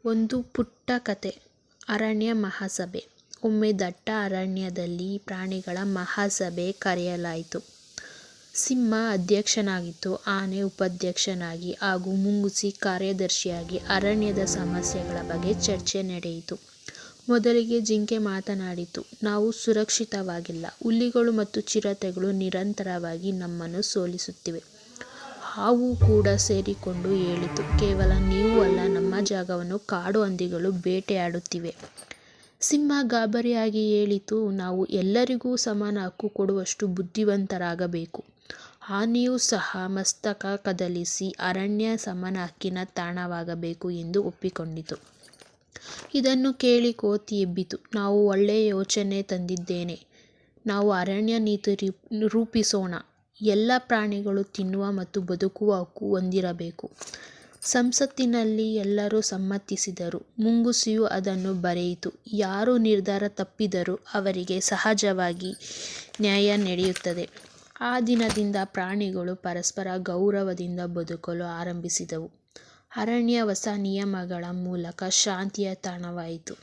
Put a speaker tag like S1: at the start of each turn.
S1: ಒಂದು ಪುಟ್ಟ ಕತೆ. ಅರಣ್ಯ ಮಹಾಸಭೆ. ಒಮ್ಮೆ ದಟ್ಟ ಅರಣ್ಯದಲ್ಲಿ ಪ್ರಾಣಿಗಳ ಮಹಾಸಭೆ ಕರೆಯಲಾಯಿತು. ಸಿಂಹ ಅಧ್ಯಕ್ಷನಾಗಿತ್ತು. ಆನೆ ಉಪಾಧ್ಯಕ್ಷನಾಗಿ ಹಾಗೂ ಮುಂಗುಸಿ ಕಾರ್ಯದರ್ಶಿಯಾಗಿ ಅರಣ್ಯದ ಸಮಸ್ಯೆಗಳ ಬಗ್ಗೆ ಚರ್ಚೆ ನಡೆಯಿತು. ಮೊದಲಿಗೆ ಜಿಂಕೆ ಮಾತನಾಡಿತು. ನಾವು ಸುರಕ್ಷಿತವಾಗಿಲ್ಲ. ಹುಲಿಗಳು ಮತ್ತು ಚಿರತೆಗಳು ನಿರಂತರವಾಗಿ ನಮ್ಮನ್ನು ಸೋಲಿಸುತ್ತಿವೆ. ಹಾವು ಕೂಡ ಸೇರಿಕೊಂಡು ಹೇಳಿತು. ಕೇವಲ ನೀವು ಅಲ್ಲ, ನಮ್ಮ ಜಾಗವನ್ನು ಕಾಡು ಹಂದಿಗಳು ಬೇಟೆಯಾಡುತ್ತಿವೆ. ಸಿಂಹ ಗಾಬರಿಯಾಗಿ ಹೇಳಿತು. ನಾವು ಎಲ್ಲರಿಗೂ ಸಮಾನ ಹಕ್ಕು ಕೊಡುವಷ್ಟು ಬುದ್ಧಿವಂತರಾಗಬೇಕು. ಆನೆಯೂ ಸಹ ಮಸ್ತಕ ಕದಲಿಸಿ ಅರಣ್ಯ ಸಮಾನ ಹಕ್ಕಿನ ತಾಣವಾಗಬೇಕು ಎಂದು ಒಪ್ಪಿಕೊಂಡಿತು. ಇದನ್ನು ಕೇಳಿ ಕೋತಿ ಎಬ್ಬಿತು. ನಾವು ಒಳ್ಳೆಯ ಯೋಚನೆ ತಂದಿದ್ದೇನೆ. ನಾವು ಅರಣ್ಯ ನೀತಿ ರೂಪಿಸೋಣ. ಎಲ್ಲ ಪ್ರಾಣಿಗಳು ತಿನ್ನುವ ಮತ್ತು ಬದುಕುವ ಹಕ್ಕು ಹೊಂದಿರಬೇಕು. ಸಂಸತ್ತಿನಲ್ಲಿ ಎಲ್ಲರೂ ಸಮ್ಮತಿಸಿದರು. ಮುಂಗುಸಿಯು ಅದನ್ನು ಬರೆಯಿತು. ಯಾರು ನಿರ್ಧಾರ ತಪ್ಪಿದರೂ ಅವರಿಗೆ ಸಹಜವಾಗಿ ನ್ಯಾಯ ನಡೆಯುತ್ತದೆ. ಆ ದಿನದಿಂದ ಪ್ರಾಣಿಗಳು ಪರಸ್ಪರ ಗೌರವದಿಂದ ಬದುಕಲು ಆರಂಭಿಸಿದವು. ಅರಣ್ಯ ಹೊಸ ನಿಯಮಗಳ ಮೂಲಕ ಶಾಂತಿಯ ತಾಣವಾಯಿತು.